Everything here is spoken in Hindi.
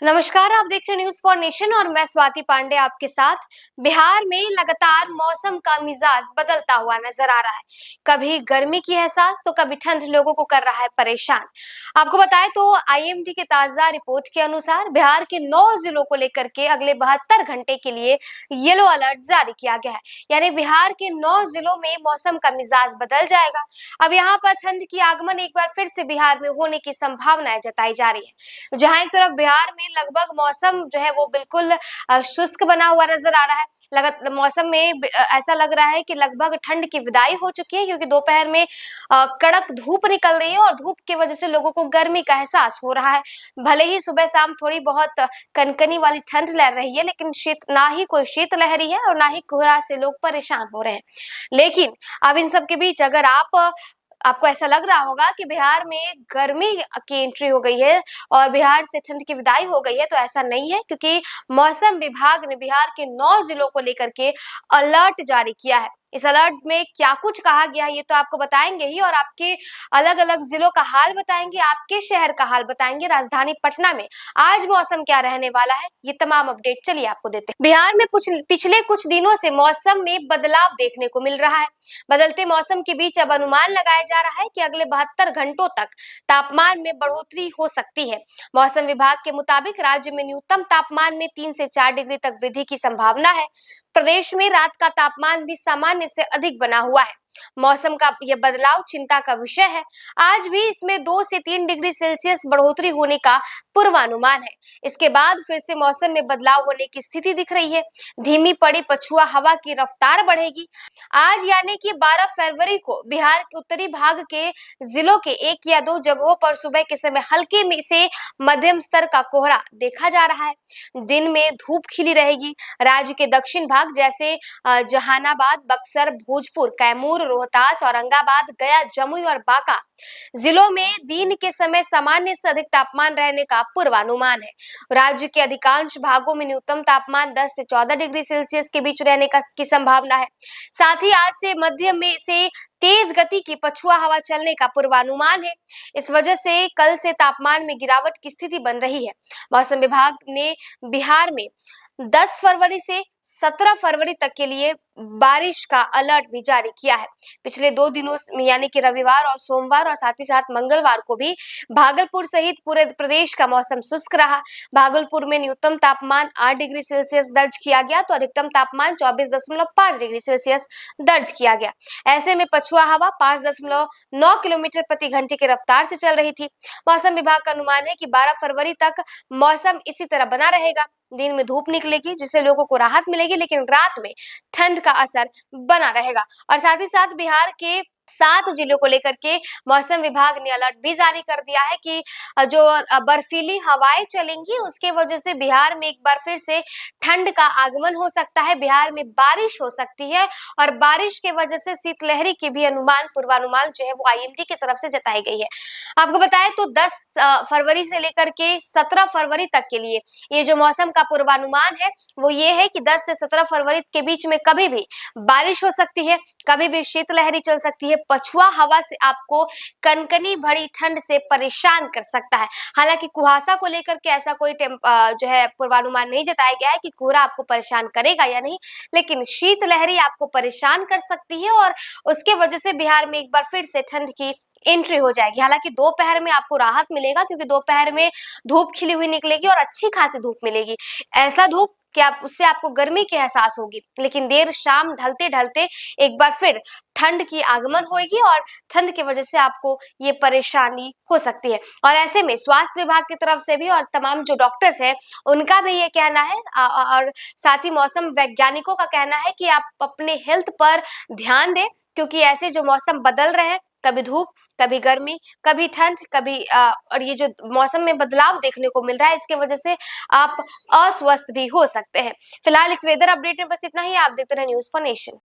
नमस्कार, आप देख रहे हैं न्यूज फॉर नेशन और मैं स्वाति पांडे आपके साथ। बिहार में लगातार मौसम का मिजाज बदलता हुआ नजर आ रहा है। कभी गर्मी की एहसास तो कभी ठंड लोगों को कर रहा है परेशान। आपको बताएं तो आईएमडी के ताजा रिपोर्ट के अनुसार बिहार के 9 जिलों को लेकर के अगले 72 घंटे के लिए येलो अलर्ट जारी किया गया है। यानी बिहार के 9 जिलों में मौसम का मिजाज बदल जाएगा। अब यहाँ पर ठंड की आगमन एक बार फिर से बिहार में होने की संभावनाएं जताई जा रही है। जहां एक तरफ बिहार में लगभग मौसम जो है वो बिल्कुल शुष्क बना हुआ नजर आ रहा है। मौसम में ऐसा लग रहा है कि लगभग ठंड की विदाई हो चुकी है, क्योंकि दोपहर में कड़क धूप निकल रही है और धूप की वजह से लोगों को गर्मी का एहसास हो रहा है। भले ही सुबह शाम थोड़ी बहुत कनकनी वाली ठंड लहर रही है, लेकिन ना ही कोई शीतलहरी है और ना ही कोहरा से लोग परेशान हो रहे हैं। लेकिन अब इन सब के बीच अगर आपको ऐसा लग रहा होगा कि बिहार में गर्मी की एंट्री हो गई है और बिहार से ठंड की विदाई हो गई है, तो ऐसा नहीं है, क्योंकि मौसम विभाग ने बिहार के 9 जिलों को लेकर के अलर्ट जारी किया है। इस अलर्ट में क्या कुछ कहा गया है ये तो आपको बताएंगे ही, और आपके अलग अलग जिलों का हाल बताएंगे, आपके शहर का हाल बताएंगे। राजधानी पटना में आज मौसम क्या रहने वाला है, ये तमाम अपडेट चलिए आपको देते हैं। बिहार में पिछले कुछ दिनों से मौसम में बदलाव देखने को मिल रहा है। बदलते मौसम के बीच अब अनुमान लगाया जा रहा है कि अगले 72 घंटों तक तापमान में बढ़ोतरी हो सकती है। मौसम विभाग के मुताबिक राज्य में न्यूनतम तापमान में 3 से 4 डिग्री तक वृद्धि की संभावना है। प्रदेश में रात का तापमान भी सामान्य से अधिक बना हुआ है। मौसम का यह बदलाव चिंता का विषय है। आज भी इसमें 2 से 3 डिग्री सेल्सियस बढ़ोतरी होने का पूर्वानुमान है। इसके बाद फिर से मौसम में बदलाव होने की स्थिति दिख रही है। धीमी पड़ी पछुआ हवा की रफ्तार बढ़ेगी। आज यानी कि 12 फरवरी को बिहार के उत्तरी भाग के जिलों के 1 या 2 जगहों पर सुबह के समय हल्के में से मध्यम स्तर का कोहरा देखा जा रहा है। दिन में धूप खिली रहेगी। राज्य के दक्षिण भाग जैसे जहानाबाद, बक्सर, भोजपुर, कैमूर, रोहतास, औरंगाबाद, गया, जमुई और बांका जिलों में दिन के समय सामान्य से अधिक तापमान रहने का पूर्वानुमान है। राज्य के अधिकांश भागों में न्यूनतम तापमान 10 से 14 डिग्री सेल्सियस के बीच रहने की संभावना है। साथ ही आज से मध्यम में से तेज गति की पछुआ हवा चलने का पूर्वानुमान है। इस वजह से कल से तापमान में गिरावट की स्थिति बन रही है। मौसम विभाग ने बिहार में 10 फरवरी से 17 फरवरी तक के लिए बारिश का अलर्ट भी जारी किया है। पिछले 2 दिनों यानी कि रविवार और सोमवार और साथ ही साथ मंगलवार को भी भागलपुर सहित पूरे प्रदेश का मौसम शुष्क रहा। भागलपुर में न्यूनतम तापमान 8 डिग्री सेल्सियस दर्ज किया गया, तो अधिकतम तापमान 24.5 डिग्री सेल्सियस दर्ज किया गया। ऐसे में पछुआ हवा 5.9 किलोमीटर प्रति घंटे की रफ्तार से चल रही थी। मौसम विभाग का अनुमान है कि 12 फरवरी तक मौसम इसी तरह बना रहेगा। दिन में धूप निकलेगी जिससे लोगों को राहत मिलेगी, लेकिन रात में ठंड का असर बना रहेगा। और साथ ही साथ बिहार के 7 जिलों को लेकर के मौसम विभाग ने अलर्ट भी जारी कर दिया है कि जो बर्फीली हवाएं चलेंगी उसके वजह से बिहार में एक बार फिर से ठंड का आगमन हो सकता है। बिहार में बारिश हो सकती है और बारिश के वजह से शीतलहरी के भी पूर्वानुमान जो है वो आईएमडी की तरफ से जताई गई है। आपको बताएं तो 10 फरवरी से लेकर के 17 फरवरी तक के लिए ये जो मौसम का पूर्वानुमान है वो ये है कि 10 से 17 फरवरी के बीच में कभी भी बारिश हो सकती है, कभी भी शीतलहरी चल सकती है। पछुआ हवा से आपको कनकनी भरी ठंड से परेशान कर सकता है। हालांकि कुहासा को लेकर के ऐसा कोई जो है पूर्वानुमान नहीं जताया गया है कि कोहरा आपको परेशान करेगा या नहीं, लेकिन शीतलहरी आपको परेशान कर सकती है और उसके वजह से बिहार में एक बार फिर से ठंड की एंट्री हो जाएगी। हालांकि दोपहर में आपको राहत मिलेगा, क्योंकि दोपहर में धूप खिली हुई निकलेगी और अच्छी खासी धूप मिलेगी। ऐसा धूप कि उससे आपको गर्मी की एहसास होगी, लेकिन देर शाम ढलते ढलते एक बार फिर ठंड की आगमन होगी और ठंड की वजह से आपको ये परेशानी हो सकती है। और ऐसे में स्वास्थ्य विभाग की तरफ से भी और तमाम जो डॉक्टर्स हैं उनका भी ये कहना है और साथ ही मौसम वैज्ञानिकों का कहना है कि आप अपने हेल्थ पर ध्यान दें, क्योंकि ऐसे जो मौसम बदल रहे हैं, कभी धूप, कभी गर्मी, कभी ठंड, कभी और ये जो मौसम में बदलाव देखने को मिल रहा है इसके वजह से आप अस्वस्थ भी हो सकते हैं। फिलहाल इस वेदर अपडेट में बस इतना ही। आप देखते रहे न्यूज फॉर नेशन।